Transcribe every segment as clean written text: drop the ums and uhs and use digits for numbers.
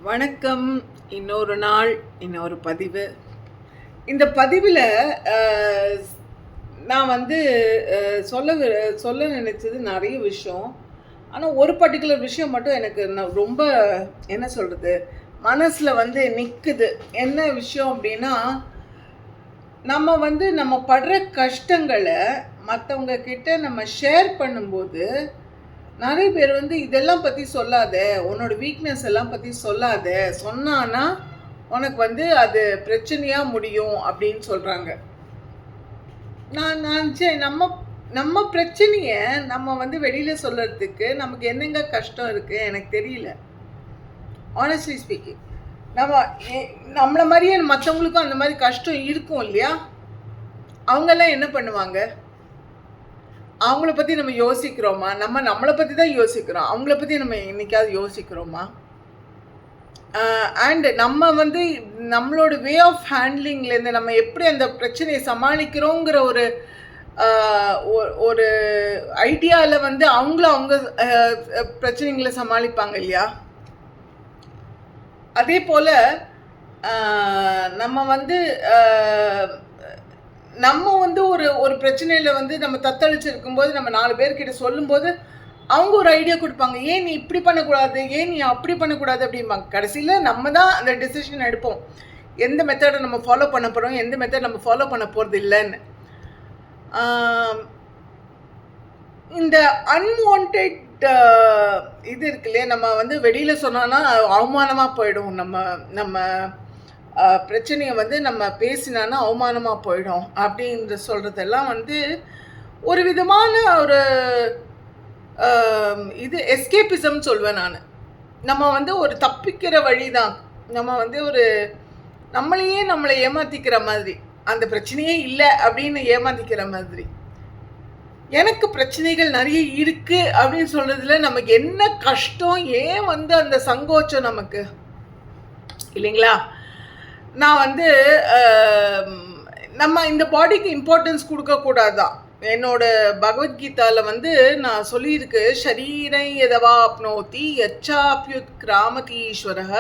வணக்கம். இன்னொரு நாள், இன்னொரு பதிவு. இந்த பதிவில் நான் வந்து சொல்ல நினைச்சது நிறைய விஷயம். ஆனால் ஒரு பர்டிகுலர் விஷயம் மட்டும் எனக்கு ரொம்ப என்ன சொல்கிறது, மனசில் வந்து நிற்குது. என்ன விஷயம் அப்படின்னா, நம்ம படுற கஷ்டங்களை மற்றவங்க கிட்ட நம்ம ஷேர் பண்ணும்போது நிறைய பேர் வந்து இதெல்லாம் பற்றி சொல்லாத, உன்னோட வீக்னஸ் எல்லாம் பற்றி சொல்லாத, சொன்னான்னா உனக்கு வந்து அது பிரச்சனையாக முடியும் அப்படின்னு சொல்கிறாங்க. நான் நினச்சேன், நம்ம பிரச்சனையை நம்ம வந்து வெளியில் சொல்கிறதுக்கு நமக்கு என்னங்க கஷ்டம் இருக்குது எனக்கு தெரியல. ஆனஸ்ட்லி ஸ்பீக்கிங், நம்மளை மாதிரியே மற்றவங்களுக்கும் அந்த மாதிரி கஷ்டம் இருக்கும் இல்லையா? அவங்கெல்லாம் என்ன பண்ணுவாங்க? அவங்கள பற்றி நம்ம யோசிக்கிறோமா? நம்மளை பற்றி தான் யோசிக்கிறோம். அவங்கள பற்றி நம்ம என்னைக்காவது யோசிக்கிறோமா? அண்ட் நம்ம வந்து நம்மளோட வே ஆஃப் ஹேண்ட்லிங்லேருந்து நம்ம எப்படி அந்த பிரச்சனையை சமாளிக்கிறோங்கிற ஒரு ஐடியாவில் வந்து அவங்க பிரச்சனைகளை சமாளிப்பாங்க இல்லையா? அதே போல் நம்ம வந்து ஒரு பிரச்சனையில் வந்து நம்ம தத்தளிச்சிருக்கும்போது நம்ம 4 பேர்கிட்ட சொல்லும்போது அவங்க ஒரு ஐடியா கொடுப்பாங்க. ஏன் நீ இப்படி பண்ணக்கூடாது, ஏன் நீ அப்படி பண்ணக்கூடாது அப்படிம்பாங்க. கடைசியில் நம்ம தான் அந்த டெசிஷன் எடுப்போம், எந்த மெத்தடை நம்ம ஃபாலோ பண்ண போகிறோம், எந்த மெத்தட் நம்ம ஃபாலோ பண்ண போகிறது இல்லைன்னு. இந்த அன்வான்ட் இது இருக்கு இல்லையா, நம்ம வந்து வெளியில் சொன்னோன்னா அவமானமாக போயிடும். நம்ம பிரச்சனையை வந்து நம்ம பேசினான்னா அவமானமாக போயிடும் அப்படின்ற சொல்கிறதெல்லாம் வந்து ஒரு விதமான இது எஸ்கேபிசம் சொல்வேன் நான். நம்ம வந்து ஒரு தப்பிக்கிற வழி தான். நம்ம வந்து நம்மளை ஏமாற்றிக்கிற மாதிரி, அந்த பிரச்சனையே இல்லை அப்படின்னு ஏமாற்றிக்கிற மாதிரி. எனக்கு பிரச்சனைகள் நிறைய இருக்குது அப்படின்னு சொல்கிறதுல நமக்கு என்ன கஷ்டம், ஏன் வந்து அந்த சங்கோச்சம் நமக்கு இல்லைங்களா? நான் வந்து நம்ம இந்த பாடிக்கு இம்பார்ட்டன்ஸ் கொடுக்கக்கூடாதான். என்னோட பகவத்கீதாவில் வந்து நான் சொல்லியிருக்கு, ஷரீரை எதவா அப்னோதி யச்சாப்யுத் கிராமதீஸ்வரக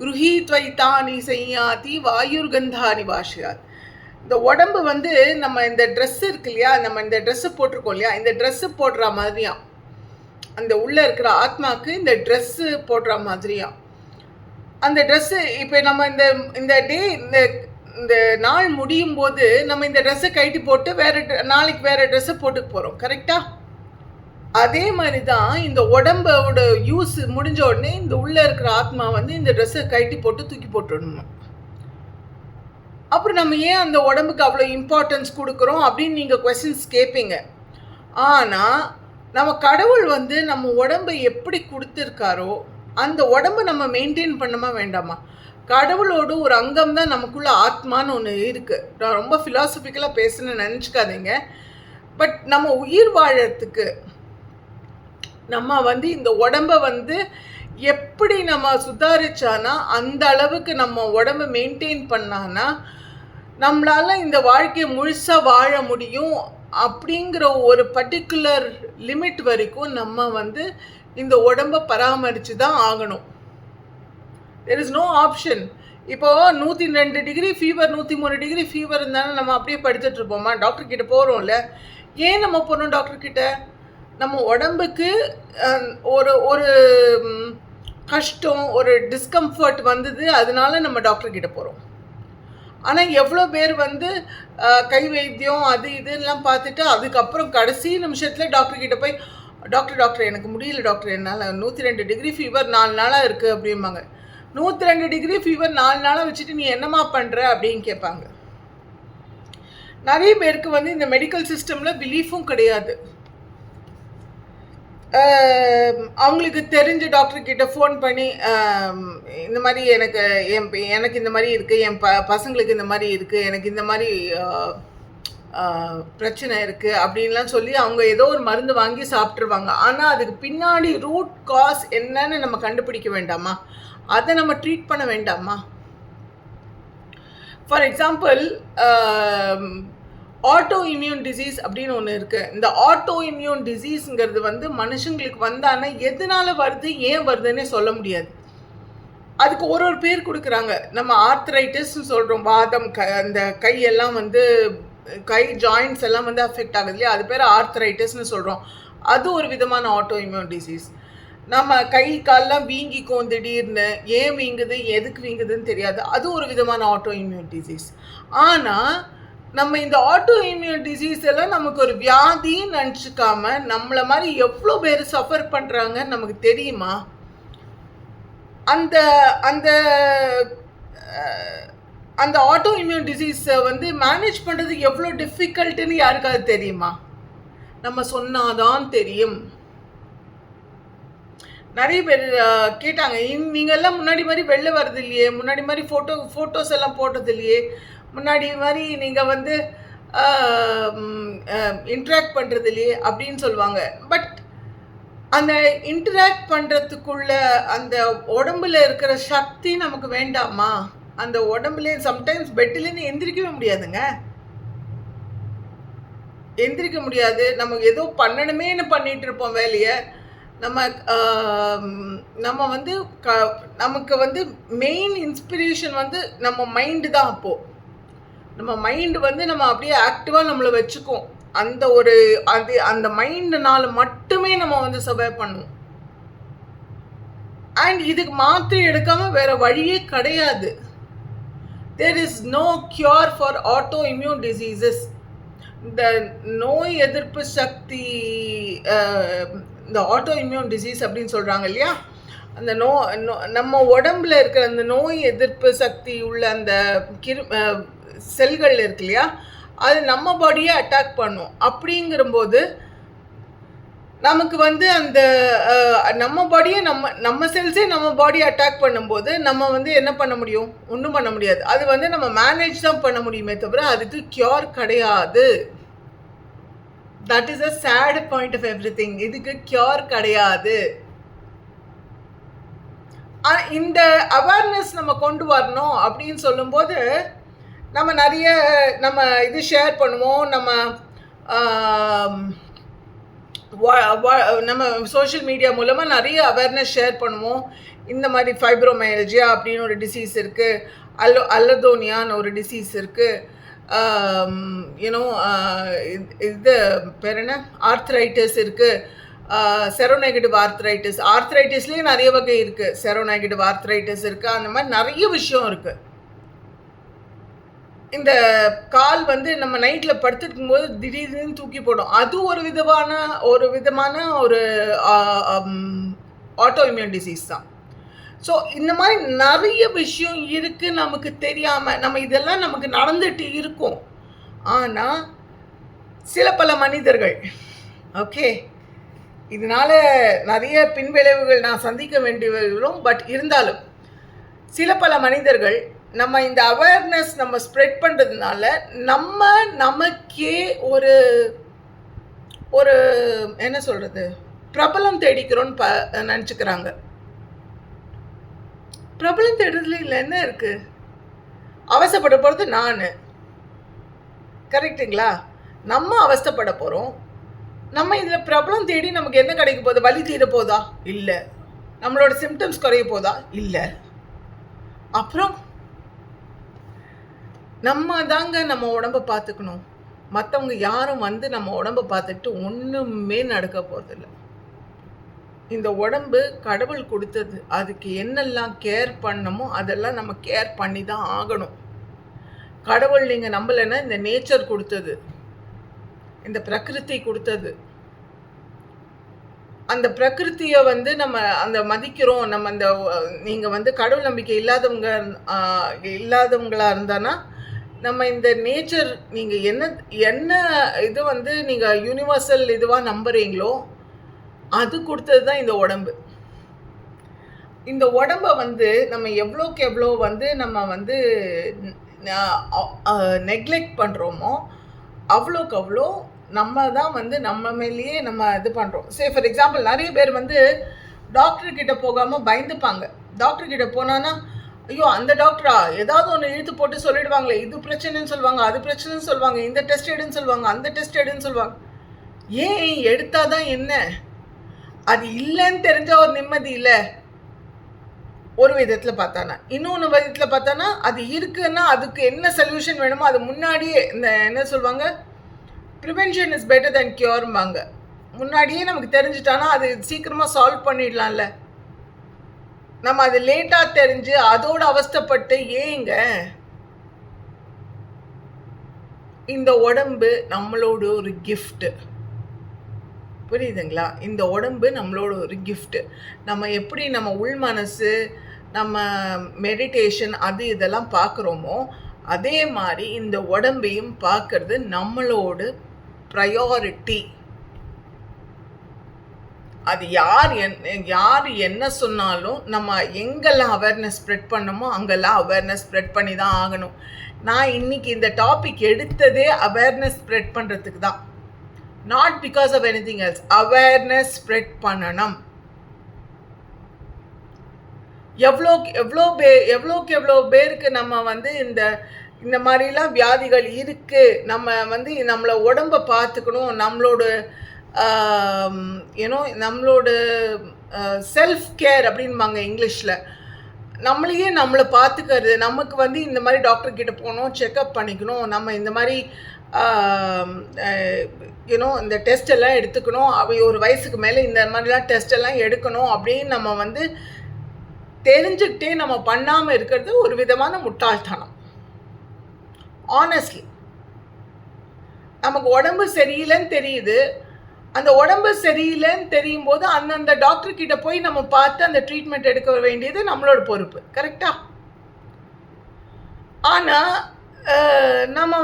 குருஹீத்வைத்தானி செய்யாதி வாயுர்கந்தானி பாஷியாத். இந்த உடம்பு வந்து நம்ம இந்த ட்ரெஸ் இருக்கு இல்லையா, நம்ம இந்த ட்ரெஸ்ஸு போட்டிருக்கோம் இல்லையா, இந்த ட்ரெஸ்ஸு போடுற மாதிரியா அந்த உள்ளே இருக்கிற ஆத்மாவுக்கு இந்த ட்ரெஸ்ஸு போடுற மாதிரியா அந்த ட்ரெஸ்ஸு. இப்போ நம்ம இந்த டே இந்த நாள் முடியும் போது நம்ம இந்த ட்ரெஸ்ஸை கழட்டி போட்டு நாளைக்கு வேறு ட்ரெஸ்ஸை போட்டு போகிறோம், கரெக்டாக? அதே மாதிரி தான் இந்த உடம்போட யூஸ் முடிஞ்ச உடனே இந்த உள்ளே இருக்கிற ஆத்மா வந்து இந்த ட்ரெஸ்ஸை கழட்டி போட்டு தூக்கி போட்டுடணும். அப்புறம் நம்ம ஏன் அந்த உடம்புக்கு அவ்வளோ இம்பார்ட்டன்ஸ் கொடுக்குறோம் அப்படின்னு நீங்கள் கொஸ்டின்ஸ் கேட்பீங்க. ஆனால் நம்ம கடவுள் வந்து நம்ம உடம்பை எப்படி கொடுத்துருக்காரோ அந்த உடம்பை நம்ம மெயின்டைன் பண்ணமா வேண்டாமா? கடவுளோட ஒரு அங்கம் தான் நமக்குள்ள ஆத்மான்னு ஒன்று இருக்குது. நான் ரொம்ப ஃபிலாசபிக்கலாக பேசுன்னு நினச்சிக்காதீங்க. பட் நம்ம உயிர் வாழறதுக்கு நம்ம வந்து இந்த உடம்பை வந்து எப்படி நம்ம சுதாரிச்சானா, அந்த அளவுக்கு நம்ம உடம்பை மெயின்டைன் பண்ணானா நம்மளால் இந்த வாழ்க்கையை முழுசாக வாழ முடியும். அப்படிங்கிற ஒரு பர்டிகுலர் லிமிட் வரைக்கும் நம்ம வந்து இந்த உடம்பை பராமரித்து தான் ஆகணும். There is no option. இப்போது 102 டிகிரி ஃபீவர், 103 டிகிரி ஃபீவர் இருந்தாலும் நம்ம அப்படியே படுத்துட்ருப்போமா? டாக்டர்கிட்ட போகிறோம்ல. ஏன் நம்ம போகிறோம் டாக்டர்கிட்ட? நம்ம உடம்புக்கு ஒரு கஷ்டம், ஒரு டிஸ்கம்ஃபர்ட் வந்தது, அதனால நம்ம டாக்டர்கிட்ட போகிறோம். ஆனால் எவ்வளோ பேர் வந்து கை வைத்தியம் அது இதெல்லாம் பார்த்துட்டு அதுக்கப்புறம் கடைசி நிமிஷத்தில் டாக்டர்கிட்ட போய், டாக்டர் எனக்கு முடியல டாக்டர், என்னால் 102 டிகிரி ஃபீவர் 4 நாளாக இருக்குது அப்படிம்பாங்க. 102 டிகிரி ஃபீவர் 4 நாளாக வச்சுட்டு நீ என்னம்மா பண்ணுற அப்படின்னு கேட்பாங்க. நிறைய பேருக்கு வந்து இந்த மெடிக்கல் சிஸ்டமில் பிலீஃபும் கிடையாது. அவங்களுக்கு தெரிஞ்ச டாக்டர்கிட்ட ஃபோன் பண்ணி, இந்த மாதிரி எனக்கு இந்த மாதிரி இருக்குது, என் பசங்களுக்கு இந்த மாதிரி இருக்குது, எனக்கு இந்த மாதிரி பிரச்சனை இருக்குது அப்படின்லாம் சொல்லி அவங்க ஏதோ ஒரு மருந்து வாங்கி சாப்பிட்ருவாங்க. ஆனால் அதுக்கு பின்னாடி ரூட் காஸ் என்னன்னு நம்ம கண்டுபிடிக்க வேண்டாமா? அதை நம்ம ட்ரீட் பண்ண வேண்டாமா? For example, auto immune disease அப்படின்னு ஒன்று இருக்குது. இந்த ஆட்டோ இம்யூன் டிசீஸுங்கிறது வந்து மனுஷங்களுக்கு வந்தானே எதனால வருது, ஏன் வருதுன்னே சொல்ல முடியாது. அதுக்கு ஒரு ஒரு பேர் கொடுக்குறாங்க. நம்ம ஆர்த்ரைட்டிஸ்ன்னு சொல்கிறோம். வாதம் அந்த கையெல்லாம் வந்து கை ஜாயின்ட்ஸ் எல்லாம் வந்து அஃபெக்ட் ஆகுது இல்லையா, அது பேர் ஆர்த்ரைட்டிஸ்ன்னு சொல்கிறோம். அது ஒரு விதமான ஆட்டோ இம்யூன் டிசீஸ். நம்ம கை கால்லாம் வீங்கிக்கும் திடீர்னு, ஏன் வீங்குது எதுக்கு வீங்குதுன்னு தெரியாது, அது ஒரு விதமான ஆட்டோ இம்யூன் டிசீஸ். ஆனால் நம்ம இந்த ஆட்டோ இம்யூன் டிசீஸ் எல்லாம் நமக்கு ஒரு வியாதின்னு நினச்சிக்காம நம்மளை மாதிரி எவ்வளோ பேர் சஃபர் பண்ணுறாங்கன்னு நமக்கு தெரியுமா? அந்த அந்த அந்த ஆட்டோ இம்யூன் டிசீஸை வந்து மேனேஜ் பண்ணுறது எவ்வளோ டிஃபிகல்ட்டுன்னு யாருக்காவது தெரியுமா? நம்ம சொன்னாதான் தெரியும். நிறைய பேர் கேட்டாங்க, நீங்கள்லாம் முன்னாடி மாதிரி வெளில வர்றது இல்லையே, முன்னாடி மாதிரி ஃபோட்டோஸ் எல்லாம் போட்டது இல்லையே, முன்னாடி மாதிரி நீங்கள் வந்து இன்ட்ராக்ட் பண்ணுறது இல்லையே அப்படின்னு சொல்லுவாங்க. பட் அந்த இன்டராக்ட் பண்ணுறதுக்குள்ள அந்த உடம்புல இருக்கிற சக்தி நமக்கு வேண்டாமா? அந்த உடம்புல சம்டைம்ஸ் பெட்டிலேருந்து எந்திரிக்கவே முடியாதுங்க. எந்திரிக்க முடியாது. நமக்கு ஏதோ பண்ணணுமேனு பண்ணிட்டு இருப்போம் வேலையை. நம்ம வந்து நமக்கு வந்து மெயின் இன்ஸ்பிரேஷன் வந்து நம்ம மைண்டு தான். அப்போது நம்ம மைண்டு வந்து நம்ம அப்படியே ஆக்டிவாக நம்மளை வச்சுக்கும். அந்த மைண்டுனால மட்டுமே நம்ம வந்து சர்வை பண்ணுவோம். அண்ட் இதுக்கு மாத்திரை எடுக்காம வேற வழியே கிடையாது. There is no cure for autoimmune diseases. இந்த நோய் எதிர்ப்பு சக்தி, இந்த ஆட்டோ இம்யூன் டிசீஸ் அப்படின்னு சொல்கிறாங்க இல்லையா, அந்த நம்ம உடம்புல இருக்கிற அந்த நோய் எதிர்ப்பு சக்தி உள்ள அந்த செல்கள் இருக்கு இல்லையா, அது நம்ம பாடியை அட்டாக் பண்ணும். அப்படிங்கிறபோது நமக்கு வந்து அந்த நம்ம பாடியை நம்ம செல்ஸே நம்ம பாடியை அட்டாக் பண்ணும்போது நம்ம வந்து என்ன பண்ண முடியும்? ஒன்றும் பண்ண முடியாது. அது வந்து நம்ம மேனேஜ் தான் பண்ண முடியுமே தவிர அதுக்கு கியூர் கிடையாது. That is a sad point of everything. இதுக்கு கியூர் கிடையாது. இந்த அவேர்னஸ் நம்ம கொண்டு வரணும் அப்படின்னு சொல்லும்போது நம்ம நிறைய இது ஷேர் பண்ணுவோம். நம்ம சோஷியல் மீடியா மூலமாக நிறைய அவேர்னஸ் ஷேர் பண்ணுவோம். இந்த மாதிரி ஃபைப்ரோமைல்ஜியா அப்படின்னு ஒரு டிசீஸ் இருக்குது, அல்லதோனியான்னு ஒரு டிசீஸ் இருக்குது, யூனோ இது பேர் என்ன, ஆர்த்ரைட்டிஸ் இருக்குது, செரோநெகட்டிவ் ஆர்த்ரைட்டிஸ்லேயே நிறைய வகை இருக்குது. செரோநெகட்டிவ் ஆர்த்ரைட்டிஸ் இருக்குது. அந்த மாதிரி நிறைய விஷயம் இருக்குது. இந்த கால் வந்து நம்ம நைட்டில் படுத்துருக்கும் போது திடீர்னு தூக்கி போடும். அது ஒரு விதமான ஒரு ஆட்டோ இம்யூன் டிசீஸ் தான். ஸோ இந்த மாதிரி நிறைய விஷயம் இருக்குது நமக்கு தெரியாமல். நம்ம இதெல்லாம் நமக்கு நடந்துட்டு இருக்கும். ஆனால் சில பல மனிதர்கள், ஓகே, இதனால் நிறைய பின்விளைவுகள் நான் சந்திக்க வேண்டியவர்களும், பட் இருந்தாலும் சில பல மனிதர்கள் நம்ம இந்த அவேர்னஸ் நம்ம ஸ்ப்ரெட் பண்ணுறதுனால நமக்கே ஒரு என்ன சொல்கிறது, பிரபலம் தேடிக்கிறோன்னு நினச்சிக்கிறாங்க. பிரபலம் தேடுறதுல இல்லை என்ன இருக்குது? அவசப்பட போகிறது நான், கரெக்டுங்களா? நம்ம அவஸ்தைப்பட போகிறோம். நம்ம இதில் பிரபலம் தேடி நமக்கு என்ன கிடைக்க போகுது? வலி தீர போதா? இல்லை. நம்மளோட சிம்டம்ஸ் குறைய போதா? இல்லை. அப்புறம் நம்ம தாங்க நம்ம உடம்பை பார்த்துக்கணும். மற்றவங்க யாரும் வந்து நம்ம உடம்பை பார்த்துட்டு ஒன்றுமே நடக்க போகிறதில்ல. இந்த உடம்பு கடவுள் கொடுத்தது. அதுக்கு என்னெல்லாம் கேர் பண்ணணுமோ அதெல்லாம் நம்ம கேர் பண்ணி தான் ஆகணும். கடவுள் நீங்கள் நம்பலைன்னா இந்த நேச்சர் கொடுத்தது, இந்த பிரகிருதி கொடுத்தது. அந்த பிரகிருத்தியை வந்து நம்ம அந்த மதிக்கிறோம். நம்ம அந்த நீங்கள் வந்து கடவுள் நம்பிக்கை இல்லாதவங்களா இருந்தானா நம்ம இந்த நேச்சர் நீங்கள் என்ன இது வந்து நீங்கள் யூனிவர்சல் இதுவாக நம்புறீங்களோ அது கொடுத்தது தான் இந்த உடம்பு. இந்த உடம்பை வந்து நம்ம எவ்வளோக்கு எவ்வளோ வந்து நம்ம வந்து நெக்லெக்ட் பண்ணுறோமோ அவ்வளோக்கு அவ்வளோ நம்ம தான் வந்து நம்ம மேலேயே நம்ம இது பண்ணுறோம். சே ஃபார் எக்ஸாம்பிள், நிறைய பேர் வந்து டாக்டர்கிட்ட போகாமல் பயந்துப்பாங்க. டாக்டர்கிட்ட போனான்னா, ஐயோ அந்த டாக்டரா ஏதாவது ஒன்று இழுத்து போட்டு சொல்லிடுவாங்களே, இது பிரச்சனைன்னு சொல்லுவாங்க, அது பிரச்சனைன்னு சொல்லுவாங்க, இந்த டெஸ்ட் எடுன்னு சொல்லுவாங்க, அந்த டெஸ்ட் எடுன்னு சொல்லுவாங்க. ஏன் எடுத்தால் தான் என்ன? அது இல்லைன்னு தெரிஞ்சால் ஒரு நிம்மதி இல்லை. ஒரு விதத்தில் பார்த்தானா. இன்னொன்று விதத்தில் பார்த்தானா அது இருக்குன்னா அதுக்கு என்ன சொல்யூஷன் வேணுமோ அது முன்னாடியே இந்த என்ன சொல்லுவாங்க, ப்ரிவென்ஷன் இஸ் பெட்டர் தென் கியூர்ம்பாங்க. முன்னாடியே நமக்கு தெரிஞ்சிட்டானா அது சீக்கிரமாக சால்வ் பண்ணிடலாம்ல. நம்ம அது லேட்டாக தெரிஞ்சு அதோட அவஸ்தைப்பட்டு ஏங்க. இந்த உடம்பு நம்மளோட ஒரு கிஃப்ட்டு, புரியுதுங்களா? இந்த உடம்பு நம்மளோட ஒரு கிஃப்ட்டு. நம்ம எப்படி நம்ம உள் மனசு, நம்ம மெடிடேஷன் அது இதெல்லாம் பார்க்குறோமோ அதே மாதிரி இந்த உடம்பையும் பார்க்கறது நம்மளோட ப்ரையாரிட்டி. அது யார் என்ன சொன்னாலும் நம்ம எங்கெல்லாம் அவேர்னஸ் ஸ்ப்ரெட் பண்ணமோ அங்கெல்லாம் அவேர்னஸ் ஸ்ப்ரெட் பண்ணி தான் ஆகணும். நான் இன்னைக்கு இந்த டாபிக் எடுத்ததே அவேர்னஸ் ஸ்ப்ரெட் பண்ணுறதுக்கு தான், not because of anything else. Awareness spread பண்ணணும். எவ்வளோக்கு எவ்வளோ பேருக்கு நம்ம வந்து இந்த மாதிரிலாம் வியாதிகள் இருக்குது, நம்ம நம்மளை உடம்பை பார்த்துக்கணும், நம்மளோட செல்ஃப் கேர் அப்படின்பாங்க இங்கிலீஷில். நம்மளை பார்த்துக்கிறது, நமக்கு இந்த மாதிரி டாக்டர் கிட்ட போகணும், செக்கப் பண்ணிக்கணும், நம்ம இந்த மாதிரி இந்த டெஸ்ட் எல்லாம் எடுத்துக்கணும், ஒரு வயசுக்கு மேலே இந்த மாதிரிலாம் டெஸ்ட் எல்லாம் எடுக்கணும் அப்படின்னு நம்ம தெரிஞ்சுக்கிட்டே நம்ம பண்ணாமல் இருக்கிறது ஒரு விதமான முட்டாள்தனம். ஆனஸ்ட்லி நமக்கு உடம்பு சரியில்லைன்னு தெரியுது, அந்த உடம்பு சரியில்லைன்னு தெரியும் போது அந்தந்த டாக்டர் கிட்ட போய் நம்ம பார்த்து அந்த ட்ரீட்மெண்ட் எடுக்க வேண்டியது நம்மளோட பொறுப்பு, கரெக்டா? ஆனால் நம்ம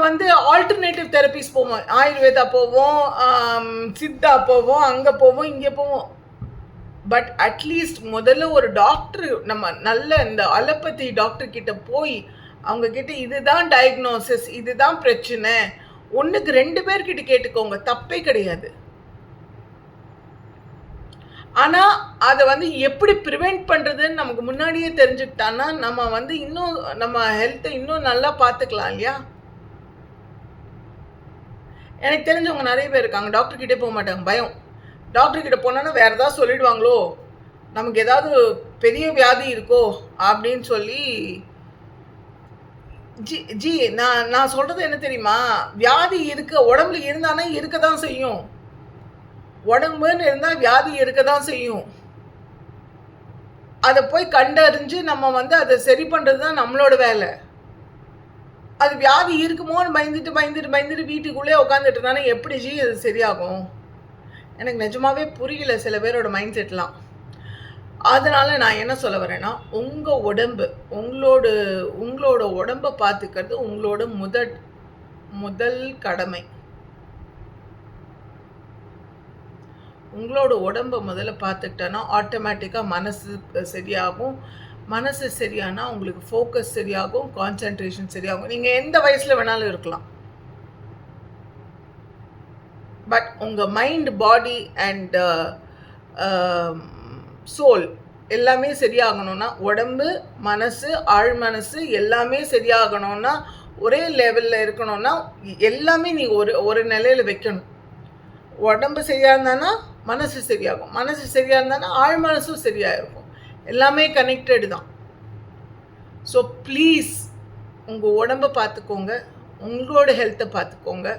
ஆல்டர்னேட்டிவ் தெரப்பிஸ் போவோம், ஆயுர்வேதா போவோம், சித்தா போவோம், அங்கே போவோம், இங்கே போவோம். பட் அட்லீஸ்ட் முதல்ல ஒரு டாக்டர், நம்ம நல்ல இந்த அலோபதி டாக்டர் கிட்ட போய் அவங்க கிட்ட இதுதான் டயக்னோசிஸ், இதுதான் பிரச்சனை, ஒன்றுக்கு 2 பேர்கிட்ட கேட்டுக்கோங்க, தப்பே கிடையாது. ஆனால் அதை எப்படி ப்ரிவெண்ட் பண்ணுறதுன்னு நமக்கு முன்னாடியே தெரிஞ்சுக்கிட்டான்னா நம்ம இன்னும் நம்ம ஹெல்த்தை இன்னும் நல்லா பார்த்துக்கலாம் இல்லையா? எனக்கு தெரிஞ்சவங்க நிறைய பேர் இருக்காங்க, டாக்டர் கிட்டே போக மாட்டாங்க, பயம். டாக்டர் கிட்ட போனோன்னா வேறு ஏதாவது சொல்லிடுவாங்களோ, நமக்கு ஏதாவது பெரிய வியாதி இருக்கோ அப்படின்னு சொல்லி. ஜி நான் சொல்கிறது என்ன தெரியுமா, வியாதி உடம்புல இருந்தானே இருக்க தான் செய்யும். உடம்புன்னு இருந்தால் வியாதி இருக்க தான் செய்யும். அதை போய் கண்டறிஞ்சு நம்ம அதை சரி பண்ணுறது தான் நம்மளோட வேலை. அது வியாதி இருக்குமோன்னு பயந்துட்டு வீட்டுக்குள்ளே உட்காந்துட்டு இருந்தானே எப்படி ஜி அது சரியாகும்? எனக்கு நிஜமாவே புரியல சில பேரோட மைண்ட் செட்லாம். அதனால் நான் என்ன சொல்ல வரேன்னா, உங்கள் உடம்பு, உங்களோட உடம்பை பார்த்துக்கிறது உங்களோட முதல் கடமை. உங்களோட உடம்பை முதல்ல பார்த்துக்கிட்டோன்னா ஆட்டோமேட்டிக்காக மனசு சரியாகும். மனசு சரியானா உங்களுக்கு ஃபோக்கஸ் சரியாகும், கான்சன்ட்ரேஷன் சரியாகும். நீங்கள் எந்த வயசில் வேணாலும் இருக்கலாம், பட் உங்கள் மைண்ட், பாடி அண்ட் சோல் எல்லாமே சரியாகணும்னா, உடம்பு, மனசு, ஆழ் மனசு எல்லாமே சரியாகணும்னா, ஒரே லெவலில் இருக்கணும்னா எல்லாமே நீ ஒரு நிலையில் வைக்கணும். உடம்பு சரியாக இருந்தானா மனசு சரியாகும், மனசு சரியாக இருந்தானா ஆழ் மனசும் சரியாக இருக்கும். எல்லாமே கனெக்டடு தான். ஸோ ப்ளீஸ் உங்கள் உடம்பை பார்த்துக்கோங்க, உங்களோட ஹெல்த்தை பார்த்துக்கோங்க.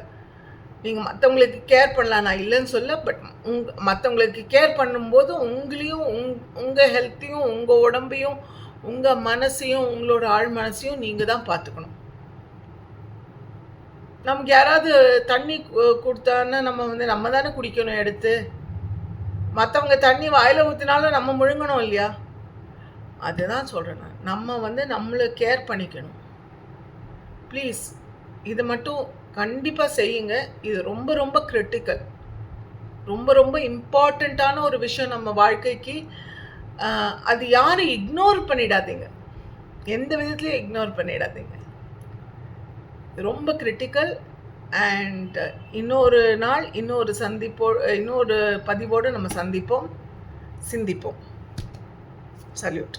நீங்கள் மற்றவங்களுக்கு கேர் பண்ணலாம், நான் இல்லைன்னு சொல்ல, பட் மற்றவங்களுக்கு கேர் பண்ணும்போது உங்களையும் உங்கள் ஹெல்த்தையும் உங்கள் உடம்பையும் உங்கள் மனசையும் உங்களோட ஆழ் மனசையும் நீங்கள் தான் பார்த்துக்கணும். நமக்கு யாராவது தண்ணி கொடுத்தான்னா நம்ம தானே குடிக்கணும் எடுத்து. மற்றவங்க தண்ணி வாயில் ஊற்றினாலும் நம்ம முழுங்கணும் இல்லையா? அதுதான் சொல்கிறேன் நான். நம்ம நம்மளை கேர் பண்ணிக்கணும். ப்ளீஸ் இது மட்டும் கண்டிப்பாக செய்யுங்க. இது ரொம்ப ரொம்ப கிரிட்டிக்கல், ரொம்ப ரொம்ப இம்பார்ட்டண்ட்டான ஒரு விஷயம் நம்ம வாழ்க்கைக்கு. அது யாரும் இக்னோர் பண்ணிடாதீங்க, எந்த விதத்துலையும் இக்னோர் பண்ணிடாதீங்க. ரொம்ப கிரிட்டிக்கல். அண்ட் இன்னொரு நாள் இன்னொரு பதிவோடு நம்ம சிந்திப்போம். சல்யூட்.